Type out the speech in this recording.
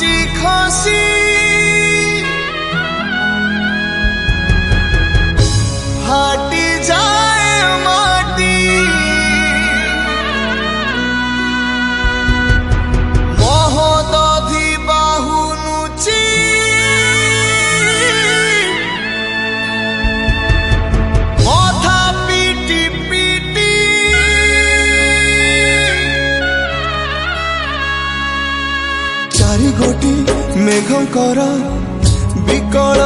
ଖସି ଖସି फाटी जाए माटी महोदधि बाहु नुची मथा पीटी पीटी चारि गोटी मेघंकर विकल